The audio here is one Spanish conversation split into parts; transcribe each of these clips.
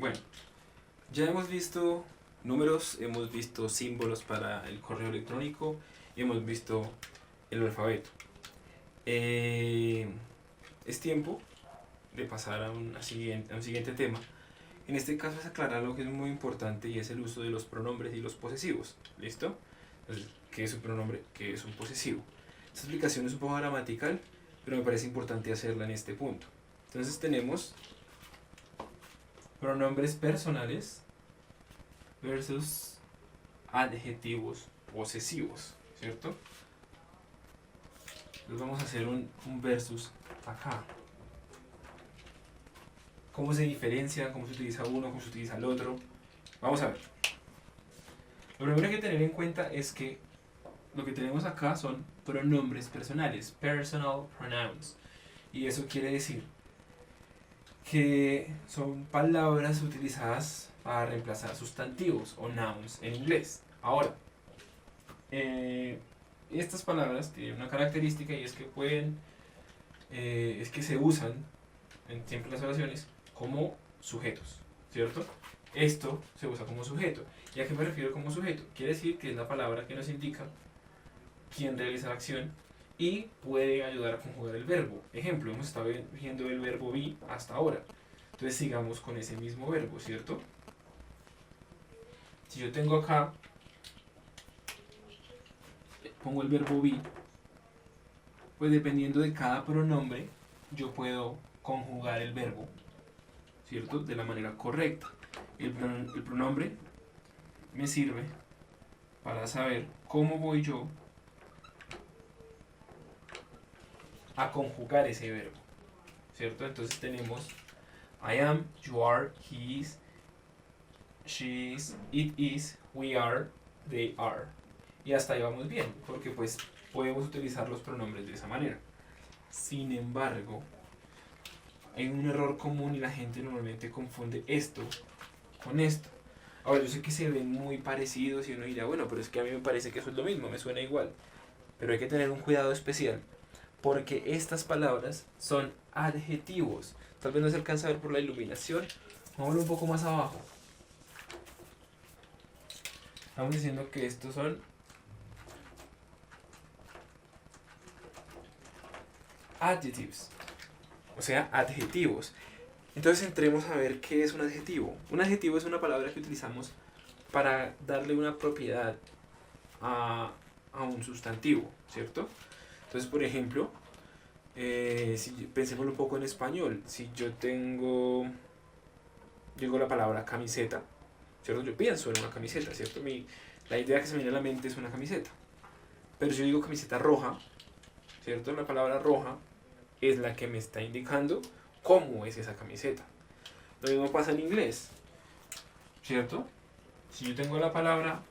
Bueno, ya hemos visto números, hemos visto símbolos para el correo electrónico y hemos visto el alfabeto. Es tiempo de pasar a un siguiente tema. En este caso es aclarar lo que es muy importante y es el uso de los pronombres y los posesivos. ¿Listo? Entonces, ¿qué es un pronombre? ¿Qué es un posesivo? Esta explicación es un poco gramatical, pero me parece importante hacerla en este punto. Entonces tenemos pronombres personales versus adjetivos posesivos, ¿cierto? Entonces vamos a hacer un versus acá. ¿Cómo se diferencia? ¿Cómo se utiliza uno? ¿Cómo se utiliza el otro? Vamos a ver. Lo primero que hay que tener en cuenta es que lo que tenemos acá son pronombres personales, personal pronouns. Y eso quiere decir que son palabras utilizadas para reemplazar sustantivos o nouns en inglés. Ahora, estas palabras tienen una característica y es que es que se usan en siempre las oraciones como sujetos, ¿cierto? Esto se usa como sujeto. ¿Y a qué me refiero como sujeto? Quiere decir que es la palabra que nos indica quién realiza la acción y puede ayudar a conjugar el verbo. Ejemplo, hemos estado viendo el verbo be hasta ahora. Entonces sigamos con ese mismo verbo, ¿cierto? Si yo tengo acá, pongo el verbo be, pues dependiendo de cada pronombre, yo puedo conjugar el verbo, ¿cierto? De la manera correcta. El pronombre me sirve para saber cómo voy yo a conjugar ese verbo, ¿cierto? Entonces tenemos I am, you are, he is, she is, it is, we are, they are. Y hasta ahí vamos bien, porque pues podemos utilizar los pronombres de esa manera. Sin embargo, hay un error común y la gente normalmente confunde esto con esto. Ahora, yo sé que se ven muy parecidos y uno dirá, bueno, pero es que a mí me parece que eso es lo mismo, me suena igual. Pero hay que tener un cuidado especial, porque estas palabras son adjetivos. Tal vez no se alcanza a ver por la iluminación. Vamos un poco más abajo. Estamos diciendo que estos son adjectives, o sea, adjetivos. Entonces entremos a ver qué es un adjetivo. Un adjetivo es una palabra que utilizamos para darle una propiedad a un sustantivo, ¿cierto? Entonces, por ejemplo, pensémoslo un poco en español. Si yo digo la palabra camiseta, ¿cierto? Yo pienso en una camiseta, ¿cierto? La idea que se me viene a la mente es una camiseta. Pero si yo digo camiseta roja, ¿cierto? La palabra roja es la que me está indicando cómo es esa camiseta. Lo mismo pasa en inglés, ¿cierto? Si yo tengo la palabra,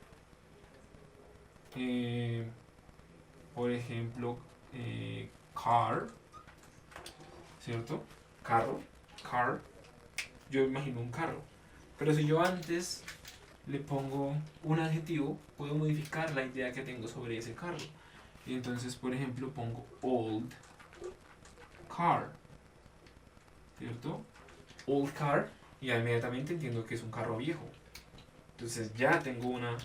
por ejemplo, car, ¿cierto? Carro, car, yo imagino un carro. Pero si yo antes le pongo un adjetivo, puedo modificar la idea que tengo sobre ese carro. Y entonces, por ejemplo, pongo old car, ¿cierto? Old car, y inmediatamente entiendo que es un carro viejo. Entonces ya tengo una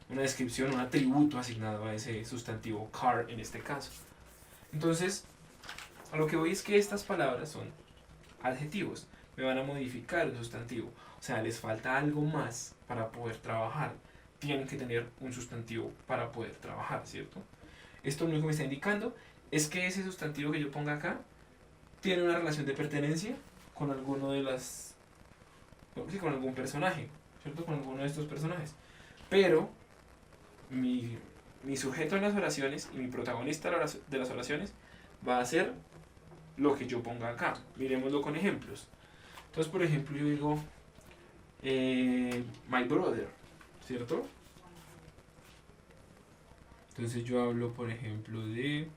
descripción, un atributo asignado a ese sustantivo car en este caso. Entonces, a lo que voy es que estas palabras son adjetivos, me van a modificar el sustantivo. O sea, les falta algo más para poder trabajar. Tienen que tener un sustantivo para poder trabajar, ¿cierto? Esto lo único que me está indicando es que ese sustantivo que yo ponga acá tiene una relación de pertenencia con alguno de las... sí, con algún personaje, ¿cierto? Con alguno de estos personajes. Pero mi sujeto en las oraciones y mi protagonista de las oraciones va a ser lo que yo ponga acá. Miremoslo con ejemplos. Entonces, por ejemplo, yo digo my brother, ¿cierto? Entonces yo hablo, por ejemplo, de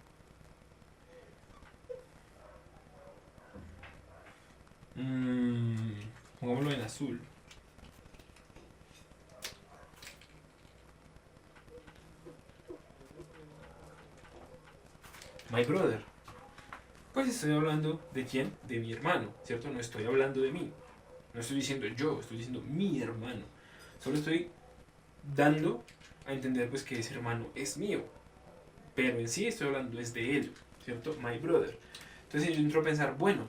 pongámoslo en azul. My brother. Pues estoy hablando de quién? De mi hermano, ¿cierto? No estoy hablando de mí. No estoy diciendo yo, estoy diciendo mi hermano. Solo estoy dando a entender pues que ese hermano es mío. Pero en sí estoy hablando es de él, ¿cierto? My brother. Entonces yo entro a pensar, bueno,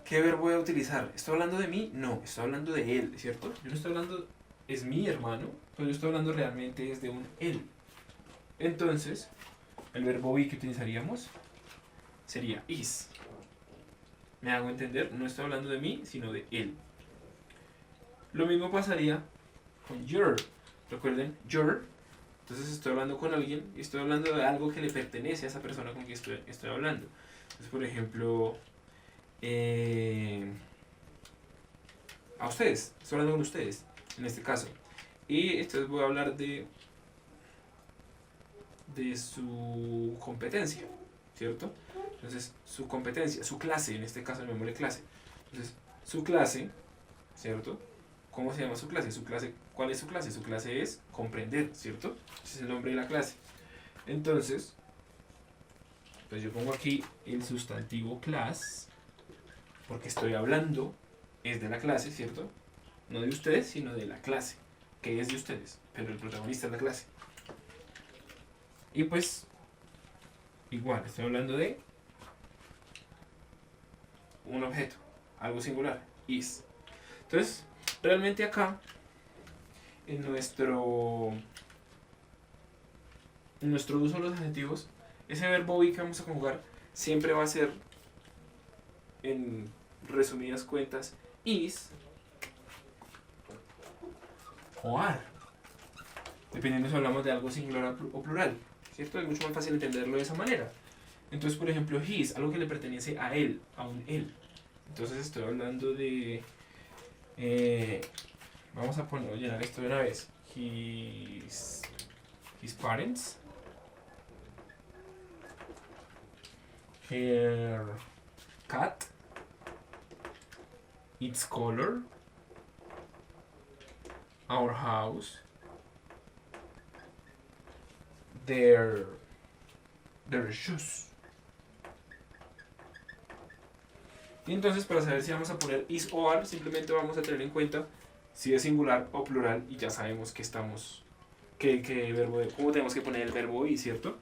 ¿qué verbo voy a utilizar? ¿Estoy hablando de mí? No, estoy hablando de él, ¿cierto? Yo no estoy hablando, es mi hermano, pero yo estoy hablando realmente es de un él. Entonces, el verbo be que utilizaríamos sería is. ¿Me hago entender? No estoy hablando de mí, sino de él. Lo mismo pasaría con your. Recuerden, your. Entonces estoy hablando con alguien y estoy hablando de algo que le pertenece a esa persona con quien estoy hablando. Entonces, por ejemplo, a ustedes. Estoy hablando con ustedes, en este caso. Y entonces voy a hablar de su competencia, ¿cierto? Entonces, su competencia, su clase, en este caso llamémosle clase. Entonces, su clase, ¿cierto? ¿Cómo se llama su clase? ¿Cuál es su clase? Su clase es comprender, ¿cierto? Ese es el nombre de la clase. Entonces, pues yo pongo aquí el sustantivo class, porque estoy hablando, es de la clase, ¿cierto? No de ustedes, sino de la clase, que es de ustedes, pero el protagonista es la clase. Y pues, igual, estoy hablando de un objeto, algo singular, is. Entonces, realmente acá, en nuestro uso de los adjetivos, ese verbo be que vamos a conjugar siempre va a ser, en resumidas cuentas, is o are, dependiendo si hablamos de algo singular o plural, ¿cierto? Es mucho más fácil entenderlo de esa manera. Entonces, por ejemplo, his, algo que le pertenece a él, a un él. Entonces estoy hablando de... vamos a llenar esto de una vez. His parents. Her cat. Its color. Our house. Their shoes. Y entonces, para saber si vamos a poner is o are, simplemente vamos a tener en cuenta si es singular o plural y ya sabemos que estamos, cómo tenemos que poner el verbo be, ¿cierto?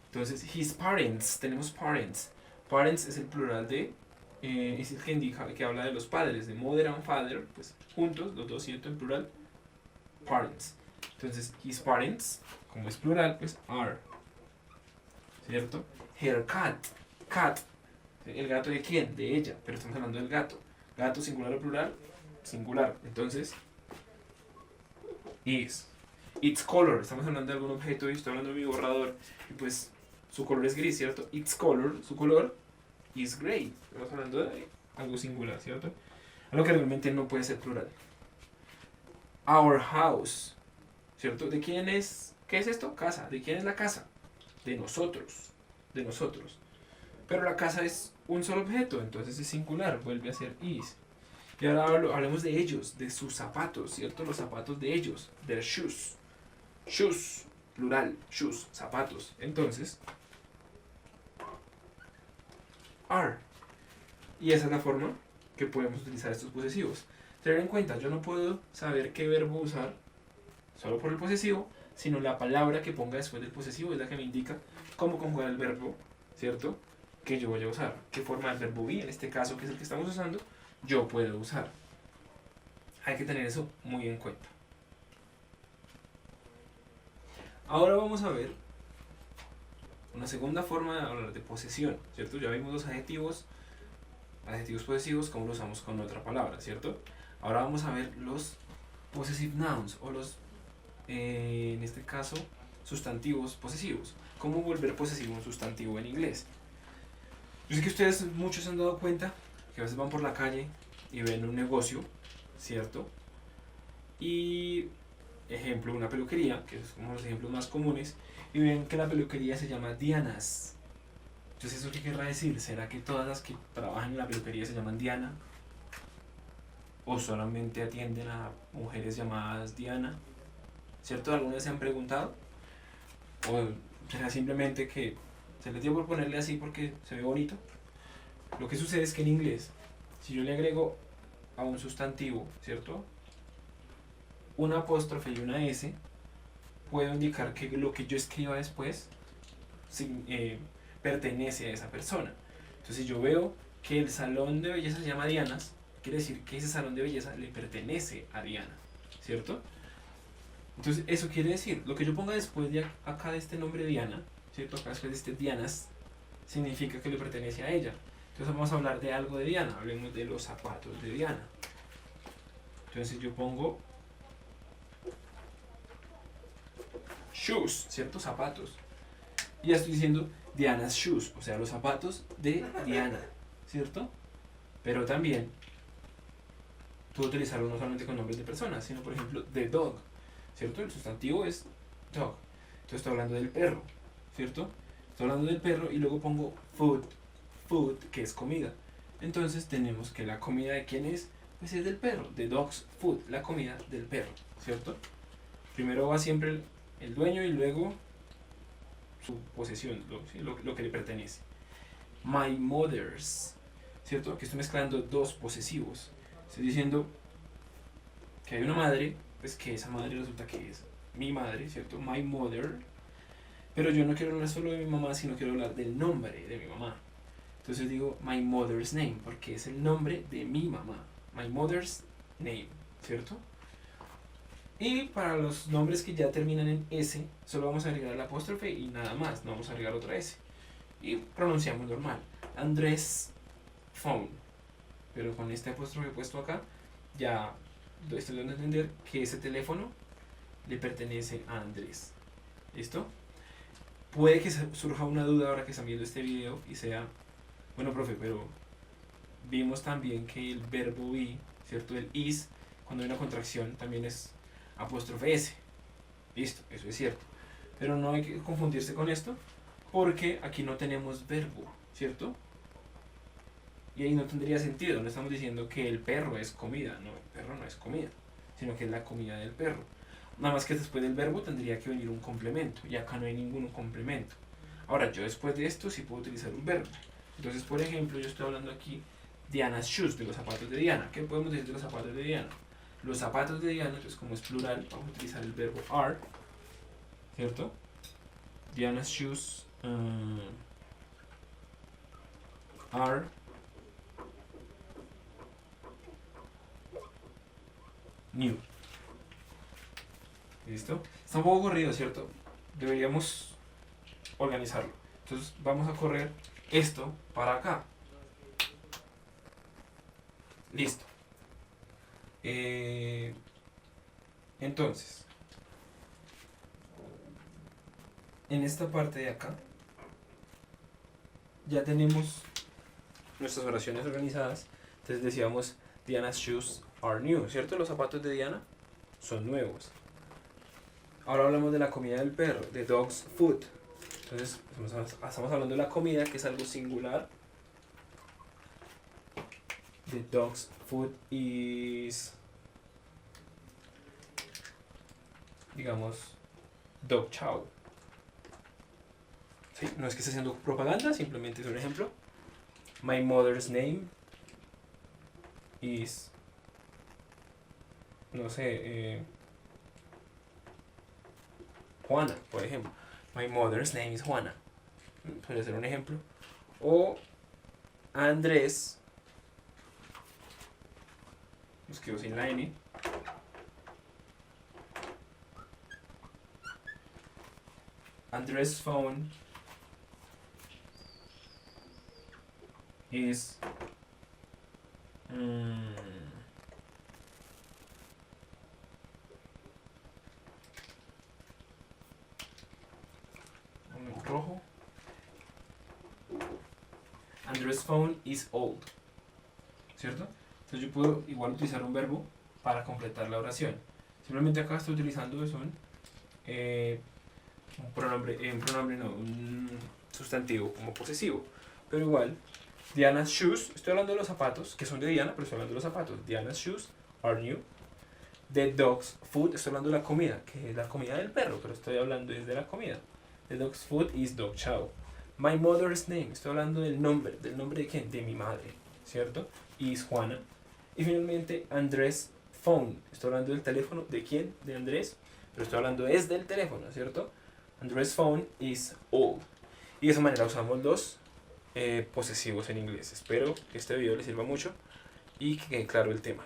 Entonces, his parents, tenemos parents. Parents es el plural de, es el que indica, que habla de los padres, de mother and father, pues juntos, los dos, ¿cierto? En plural, parents. Entonces, his parents, como es plural, pues are, ¿cierto? Her cat, cat. ¿El gato de quién? De ella, pero estamos hablando del gato. Gato singular o plural, singular. Entonces, is. Its color, estamos hablando de algún objeto y estoy hablando de mi borrador. Y pues su color es gris, ¿cierto? Its color, su color, is gray. Estamos hablando de algo singular, ¿cierto? Algo que realmente no puede ser plural. Our house, ¿cierto? ¿De quién es? ¿Qué es esto? Casa. ¿De quién es la casa? De nosotros. De nosotros. Pero la casa es un solo objeto, entonces es singular, vuelve a ser is. Y ahora hablemos de ellos, de sus zapatos, ¿cierto? Los zapatos de ellos, their shoes. Shoes, plural, shoes, zapatos. Entonces, are. Y esa es la forma que podemos utilizar estos posesivos. Tener en cuenta, yo no puedo saber qué verbo usar solo por el posesivo, sino la palabra que ponga después del posesivo es la que me indica cómo conjugar el verbo, ¿cierto? Que yo voy a usar, qué forma del verbo be, en este caso que es el que estamos usando, yo puedo usar. Hay que tener eso muy en cuenta. Ahora vamos a ver una segunda forma de hablar de posesión, ¿cierto? Ya vimos los adjetivos posesivos, cómo los usamos con otra palabra, ¿cierto? Ahora vamos a ver los possessive nouns, o los, en este caso, sustantivos posesivos. ¿Cómo volver posesivo un sustantivo en inglés? Yo sé que ustedes muchos se han dado cuenta que a veces van por la calle y ven un negocio, ¿cierto? Y, ejemplo, una peluquería, que es uno de los ejemplos más comunes, y ven que la peluquería se llama Diana's. Entonces, ¿eso qué querrá decir? ¿Será que todas las que trabajan en la peluquería se llaman Diana? ¿O solamente atienden a mujeres llamadas Diana? ¿Cierto? ¿Alguna vez se han preguntado? ¿O será simplemente que se les dio por ponerle así porque se ve bonito? Lo que sucede es que en inglés, si yo le agrego a un sustantivo, ¿cierto? Una apóstrofe y una S, puedo indicar que lo que yo escriba después pertenece a esa persona. Entonces, si yo veo que el salón de belleza se llama Dianas, quiere decir que ese salón de belleza le pertenece a Diana, ¿cierto? Entonces, eso quiere decir, lo que yo ponga después de acá de este nombre Diana, ¿cierto? Acá después de este Dianas, significa que le pertenece a ella. Entonces vamos a hablar de algo de Diana, hablemos de los zapatos de Diana. Entonces yo pongo shoes, ¿cierto? Zapatos. Y ya estoy diciendo Diana's shoes, o sea, los zapatos de Diana, ¿cierto? Pero también puedo utilizarlo no solamente con nombres de personas, sino por ejemplo the dog, ¿cierto? El sustantivo es dog. Entonces estoy hablando del perro, ¿cierto? Estoy hablando del perro y luego pongo food, que es comida. Entonces tenemos que la comida de quién es, pues es del perro, the dog's food, la comida del perro, ¿cierto? Primero va siempre el dueño y luego su posesión, lo que le pertenece. My mother's, ¿cierto? Aquí estoy mezclando dos posesivos. Estoy diciendo que hay una madre, pues que esa madre resulta que es mi madre, ¿cierto? My mother. Pero yo no quiero hablar solo de mi mamá, sino quiero hablar del nombre de mi mamá. Entonces digo my mother's name, porque es el nombre de mi mamá. My mother's name, ¿cierto? Y para los nombres que ya terminan en S, solo vamos a agregar el apóstrofe y nada más, no vamos a agregar otra S. Y pronunciamos normal. Andrés phone. Pero con este apóstrofe puesto acá, ya estoy dando a entender que ese teléfono le pertenece a Andrés. ¿Listo? Puede que surja una duda ahora que están viendo este video y sea, bueno, profe, pero vimos también que el verbo be, ¿cierto? El is, cuando hay una contracción, también es apóstrofe S. Listo, eso es cierto. Pero no hay que confundirse con esto, porque aquí no tenemos verbo, ¿cierto? Y ahí no tendría sentido, no estamos diciendo que el perro es comida, no, el perro no es comida, sino que es la comida del perro. Nada más que después del verbo tendría que venir un complemento, y acá no hay ningún complemento. Ahora, yo después de esto sí puedo utilizar un verbo. Entonces, por ejemplo, yo estoy hablando aquí Diana's shoes, de los zapatos de Diana. ¿Qué podemos decir de los zapatos de Diana? Los zapatos de Diana, entonces como es plural, vamos a utilizar el verbo are, ¿cierto? Diana's shoes are new. ¿Listo? Está un poco corrido, ¿cierto? Deberíamos organizarlo. Entonces vamos a correr esto para acá. Listo. Entonces, en esta parte de acá, ya tenemos nuestras oraciones organizadas. Entonces decíamos, Diana's shoes are new, ¿cierto? Los zapatos de Diana son nuevos. Ahora hablamos de la comida del perro, the dog's food. Entonces, estamos hablando de la comida, que es algo singular. The dog's food is, digamos, dog chow. ¿Sí? No es que esté haciendo propaganda, simplemente es un ejemplo. My mother's name is, no sé, Juana, por ejemplo. My mother's name is Juana. Podría ser un ejemplo. O Andrés, los escribo sin la N. Andrés' phone is rojo. Andrés' phone is old, ¿cierto? Entonces yo puedo igual utilizar un verbo para completar la oración. Simplemente acá estoy utilizando un pronombre no, un sustantivo como posesivo. Pero igual, Diana's shoes, estoy hablando de los zapatos, que son de Diana, pero estoy hablando de los zapatos. Diana's shoes are new. The dog's food, estoy hablando de la comida, que es la comida del perro, pero estoy hablando de la comida. The dog's food is dog chow. My mother's name, estoy hablando del nombre de quién, de mi madre, ¿cierto? Is Juana. Y finalmente, Andrés phone. Estoy hablando del teléfono. ¿De quién? De Andrés. Pero estoy hablando es del teléfono, ¿cierto? Andrés phone is old. Y de esa manera usamos los posesivos en inglés. Espero que este video les sirva mucho y que quede claro el tema.